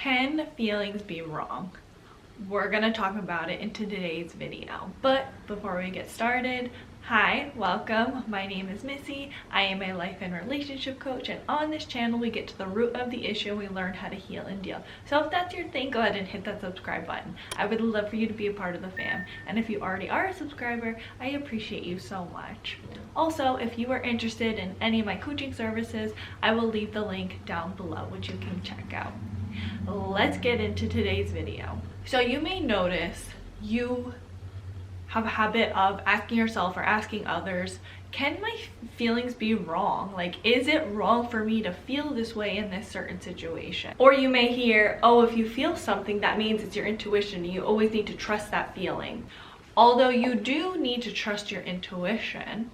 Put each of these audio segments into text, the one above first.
Can feelings be wrong? We're gonna talk about it in today's video. But before we get started, hi, welcome. My name is Missy. I am a life and relationship coach, and on this channel we get to the root of the issue and we learn how to heal and deal. So if that's your thing, go ahead and hit that subscribe button. I would love for you to be a part of the fam. And if you already are a subscriber, I appreciate you so much. Also, if you are interested in any of my coaching services, I will leave the link down below, which you can check out. Let's get into today's video. So you may notice you have a habit of asking yourself or asking others, can my feelings be wrong? Like, is it wrong for me to feel this way in this certain situation? Or you may hear, oh, if you feel something, that means it's your intuition and you always need to trust that feeling. Although you do need to trust your intuition,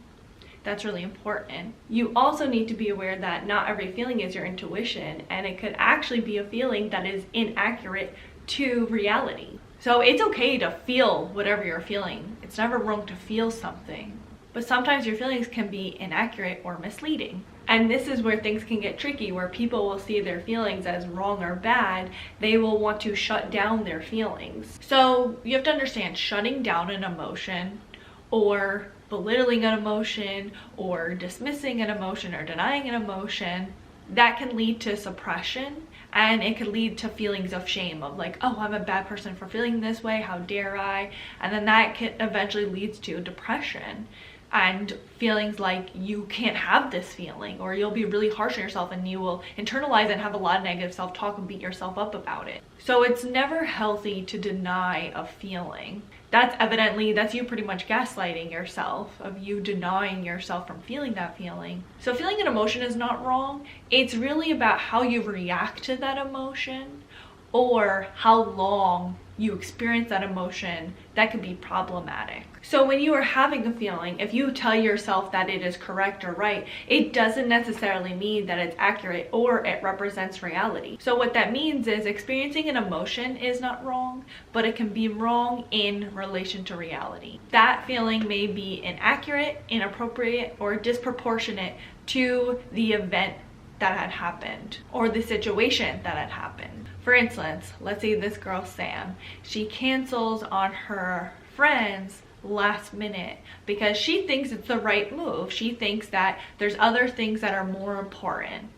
that's really important. You also need to be aware that not every feeling is your intuition, and it could actually be a feeling that is inaccurate to reality. So it's okay to feel whatever you're feeling. It's never wrong to feel something. But sometimes your feelings can be inaccurate or misleading. And this is where things can get tricky, where people will see their feelings as wrong or bad. They will want to shut down their feelings. So you have to understand, shutting down an emotion or belittling an emotion or dismissing an emotion or denying an emotion, that can lead to suppression, and it could lead to feelings of shame of like, oh, I'm a bad person for feeling this way, how dare I? And then that can eventually leads to depression and feelings like you can't have this feeling, or you'll be really harsh on yourself and you will internalize and have a lot of negative self-talk and beat yourself up about it. So it's never healthy to deny a feeling. That's you pretty much gaslighting yourself, of you denying yourself from feeling that feeling. So feeling an emotion is not wrong. It's really about how you react to that emotion or how long you experience that emotion that can be problematic. So when you are having a feeling, if you tell yourself that it is correct or right, it doesn't necessarily mean that it's accurate or it represents reality. So what that means is experiencing an emotion is not wrong, but it can be wrong in relation to reality. That feeling may be inaccurate, inappropriate, or disproportionate to the event that had happened or the situation that had happened. For instance, let's say this girl Sam, she cancels on her friends last minute because she thinks it's the right move. She thinks that there's other things that are more important.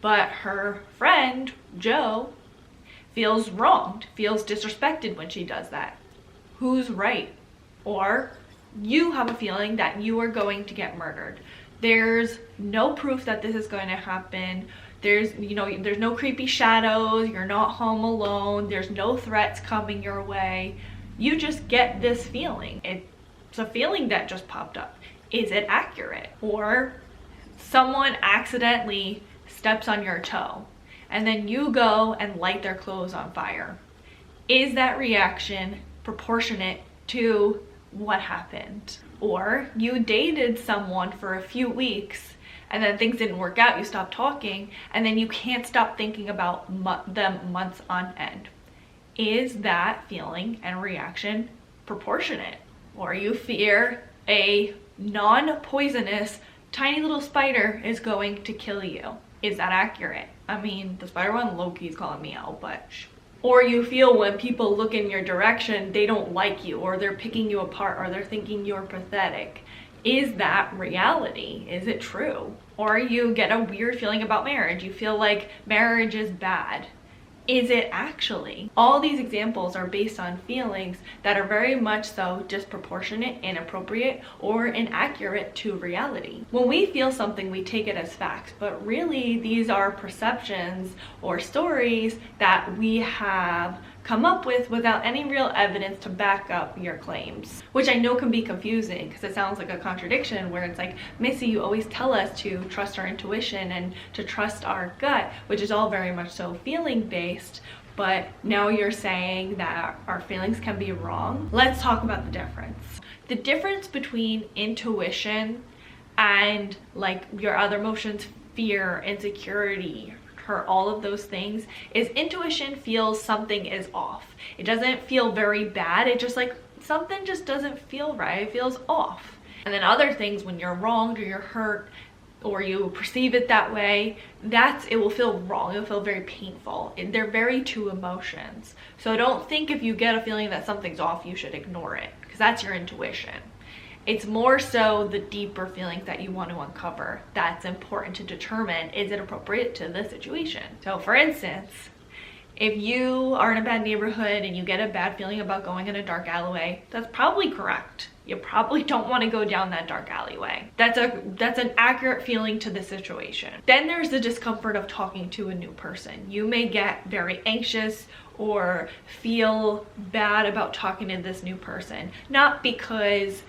But her friend, Joe, feels wronged, feels disrespected when she does that. Who's right? Or you have a feeling that you are going to get murdered. There's no proof that this is going to happen. There's no creepy shadows. You're not home alone. There's no threats coming your way. You just get this feeling. It's a feeling that just popped up. Is it accurate? Or someone accidentally steps on your toe and then you go and light their clothes on fire. Is that reaction proportionate to what happened? Or you dated someone for a few weeks and then things didn't work out, you stopped talking, and then you can't stop thinking about them months on end. Is that feeling and reaction proportionate? Or you fear a non-poisonous tiny little spider is going to kill you. Is that accurate? I mean, the spider one, low-key's calling me out, but or you feel when people look in your direction, they don't like you, or they're picking you apart, or they're thinking you're pathetic. Is that reality? Is it true? Or you get a weird feeling about marriage. You feel like marriage is bad. Is it actually? All these examples are based on feelings that are very much so disproportionate, inappropriate, or inaccurate to reality. When we feel something, we take it as facts, but really these are perceptions or stories that we have come up with without any real evidence to back up your claims, which I know can be confusing because it sounds like a contradiction where it's like, Missy, you always tell us to trust our intuition and to trust our gut, which is all very much so feeling based, but now you're saying that our feelings can be wrong. Let's talk about the difference. The difference between intuition and like your other emotions, fear, insecurity, hurt, all of those things, is intuition feels something is off. It doesn't feel very bad. It just like something just doesn't feel right. It feels off. And then other things, when you're wronged or you're hurt, or you perceive it that way, it will feel wrong. It'll feel very painful. They're very two emotions. So don't think if you get a feeling that something's off, you should ignore it, because that's your intuition. It's more so the deeper feelings that you want to uncover that's important to determine, is it appropriate to the situation? So for instance, if you are in a bad neighborhood and you get a bad feeling about going in a dark alleyway, that's probably correct. You probably don't want to go down that dark alleyway. That's an accurate feeling to the situation. Then there's the discomfort of talking to a new person. You may get very anxious or feel bad about talking to this new person, not because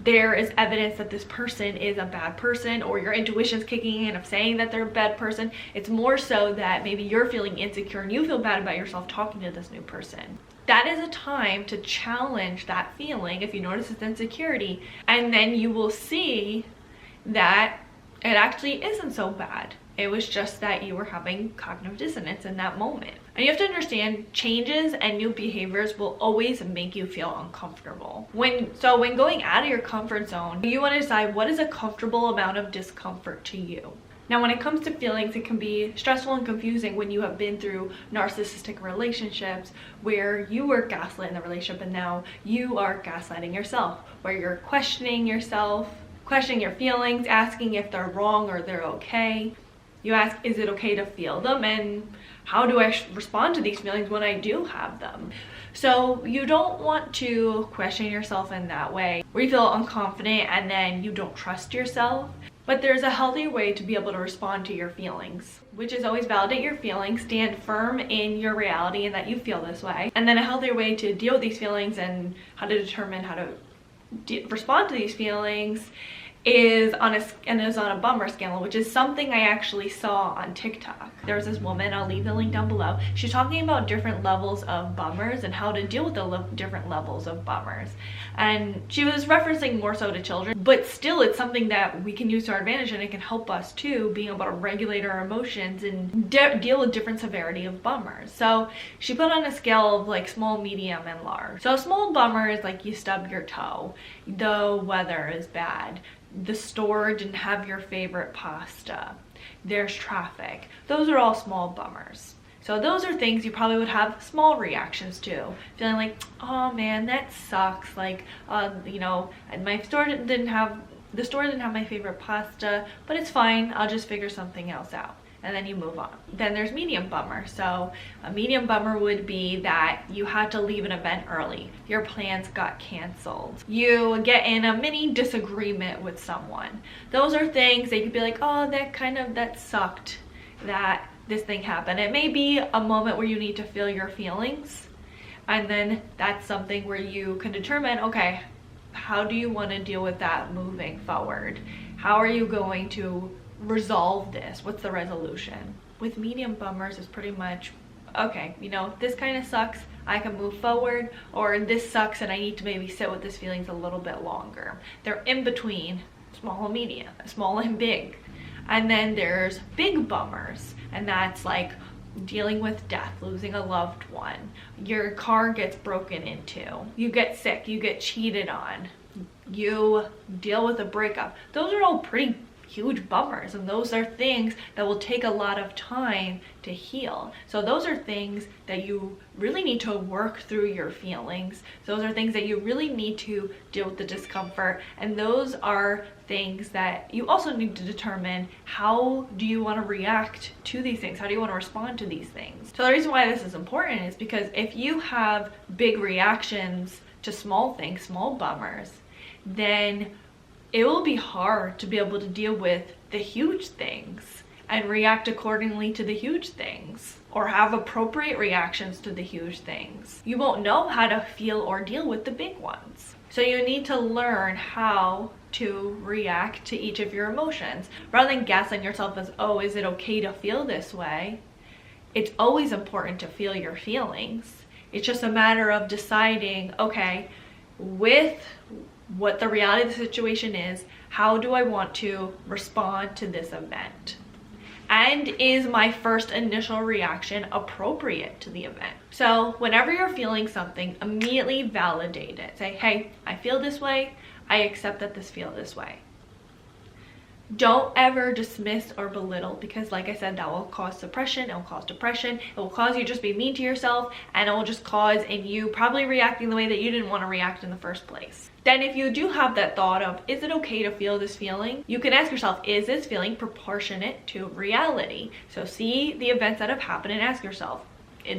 there is evidence that this person is a bad person or your intuition's kicking in of saying that they're a bad person. It's more so that maybe you're feeling insecure and you feel bad about yourself talking to this new person. That is a time to challenge that feeling if you notice it's insecurity, and then you will see that it actually isn't so bad. It was just that you were having cognitive dissonance in that moment. And you have to understand, changes and new behaviors will always make you feel uncomfortable. When going out of your comfort zone, you want to decide what is a comfortable amount of discomfort to you. Now, when it comes to feelings, it can be stressful and confusing when you have been through narcissistic relationships where you were gaslit in the relationship and now you are gaslighting yourself, where you're questioning yourself, questioning your feelings, asking if they're wrong or they're okay. You ask, is it okay to feel them? And how do I respond to these feelings when I do have them? So you don't want to question yourself in that way, where you feel unconfident and then you don't trust yourself. But there's a healthy way to be able to respond to your feelings, which is always validate your feelings, stand firm in your reality and that you feel this way. And then a healthier way to deal with these feelings and how to determine how to respond to these feelings is on a bummer scale, which is something I actually saw on TikTok. There's this woman, I'll leave the link down below. She's talking about different levels of bummers and how to deal with the different levels of bummers. And she was referencing more so to children, but still it's something that we can use to our advantage, and it can help us too, being able to regulate our emotions and deal with different severity of bummers. So she put on a scale of like small, medium, and large. So a small bummer is like you stub your toe, the weather is bad, the store didn't have your favorite pasta, there's traffic. Those are all small bummers. So those are things you probably would have small reactions to, feeling like, oh man, that sucks, like you know, my store didn't have my favorite pasta, but it's fine, I'll just figure something else out. And then you move on. Then there's medium bummer. So a medium bummer would be that you had to leave an event early. Your plans got canceled. You get in a mini disagreement with someone. Those are things that you could be like, oh, that sucked that this thing happened. It may be a moment where you need to feel your feelings. And then that's something where you can determine, okay, how do you want to deal with that moving forward? How are you going to resolve this? What's the resolution? With medium bummers, it's pretty much, okay, you know, this kind of sucks, I can move forward, or this sucks and I need to maybe sit with this feelings a little bit longer. They're in between small and medium, small and big. And then there's big bummers, and that's like dealing with death, losing a loved one, your car gets broken into, you get sick, you get cheated on, you deal with a breakup. Those are all pretty huge bummers, and those are things that will take a lot of time to heal. So those are things that you really need to work through your feelings. Those are things that you really need to deal with the discomfort, and those are things that you also need to determine, how do you want to react to these things? How do you want to respond to these things? So the reason why this is important is because if you have big reactions to small things, small bummers, then it will be hard to be able to deal with the huge things and react accordingly to the huge things, or have appropriate reactions to the huge things. You won't know how to feel or deal with the big ones. So you need to learn how to react to each of your emotions. Rather than gaslighting yourself as, oh, is it okay to feel this way? It's always important to feel your feelings. It's just a matter of deciding, okay, with what the reality of the situation is, how do I want to respond to this event? And is my first initial reaction appropriate to the event? So whenever you're feeling something, immediately validate it. Say, hey, I feel this way. I accept that this feels this way. Don't ever dismiss or belittle, because like I said, that will cause suppression, it will cause depression, it will cause you just be mean to yourself, and it will just cause in you probably reacting the way that you didn't want to react in the first place. Then if you do have that thought of, is it okay to feel this feeling? You can ask yourself, is this feeling proportionate to reality? So see the events that have happened and ask yourself,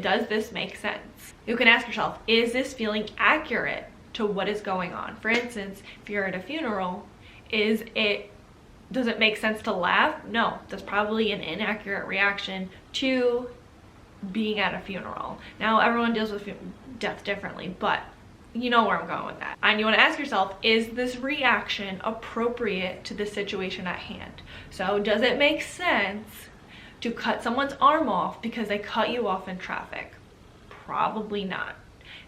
does this make sense? You can ask yourself, is this feeling accurate to what is going on? For instance, if you're at a funeral, does it make sense to laugh? No, that's probably an inaccurate reaction to being at a funeral. Now, everyone deals with death differently, but you know where I'm going with that. And you want to ask yourself, is this reaction appropriate to the situation at hand? So does it make sense to cut someone's arm off because they cut you off in traffic? Probably not.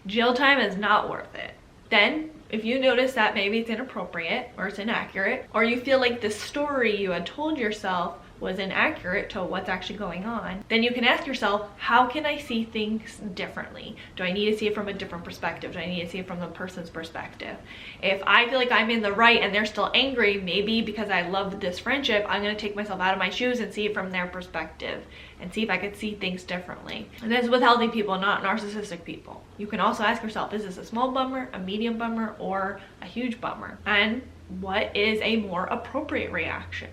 Jail time is not worth it. Then, if you notice that maybe it's inappropriate or it's inaccurate, or you feel like the story you had told yourself was inaccurate to what's actually going on, then you can ask yourself, how can I see things differently? Do I need to see it from a different perspective? Do I need to see it from the person's perspective? If I feel like I'm in the right and they're still angry, maybe because I love this friendship, I'm going to take myself out of my shoes and see it from their perspective and see if I could see things differently. And this is with healthy people, not narcissistic people. You can also ask yourself, is this a small bummer, a medium bummer, or a huge bummer? And what is a more appropriate reaction?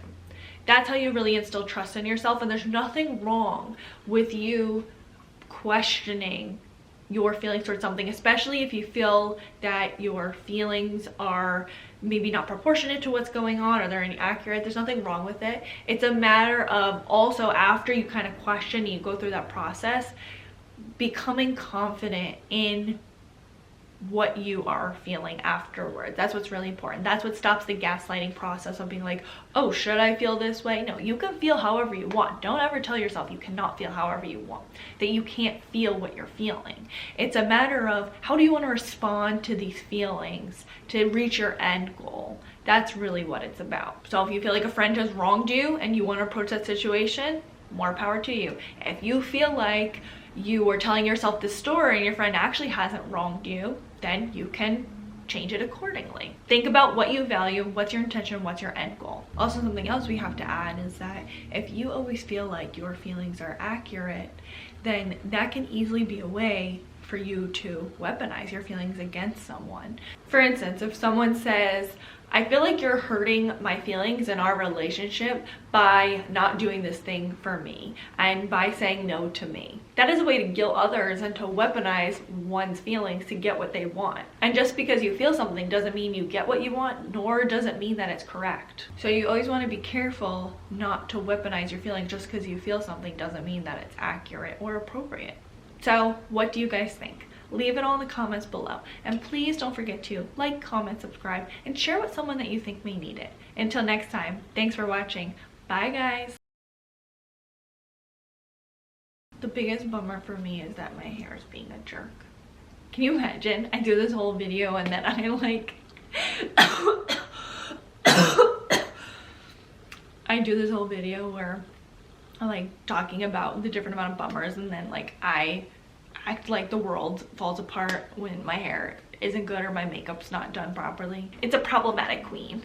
That's how you really instill trust in yourself, and there's nothing wrong with you questioning your feelings towards something, especially if you feel that your feelings are maybe not proportionate to what's going on or they're inaccurate. There's nothing wrong with it. It's a matter of also, after you kind of question and you go through that process, becoming confident in what you are feeling afterwards. That's what's really important. That's what stops the gaslighting process of being like, oh, should I feel this way? No, you can feel however you want. Don't ever tell yourself you cannot feel however you want, that you can't feel what you're feeling. It's a matter of, how do you want to respond to these feelings to reach your end goal? That's really what it's about. So if you feel like a friend has wronged you and you want to approach that situation, more power to you. If you feel like you were telling yourself this story and your friend actually hasn't wronged you, then you can change it accordingly. Think about what you value, what's your intention, what's your end goal. Also, something else we have to add is that if you always feel like your feelings are accurate, then that can easily be a way for you to weaponize your feelings against someone. For instance, if someone says, I feel like you're hurting my feelings in our relationship by not doing this thing for me and by saying no to me. That is a way to guilt others and to weaponize one's feelings to get what they want. And just because you feel something doesn't mean you get what you want, nor does it mean that it's correct. So you always want to be careful not to weaponize your feelings. Just because you feel something doesn't mean that it's accurate or appropriate. So what do you guys think? Leave it all in the comments below. And please don't forget to like, comment, subscribe, and share with someone that you think may need it. Until next time, thanks for watching. Bye, guys. The biggest bummer for me is that my hair is being a jerk. Can you imagine? I do this whole video and then I like... I do this whole video where I'm like talking about the different amount of bummers, and then like I act like the world falls apart when my hair isn't good or my makeup's not done properly. It's a problematic queen.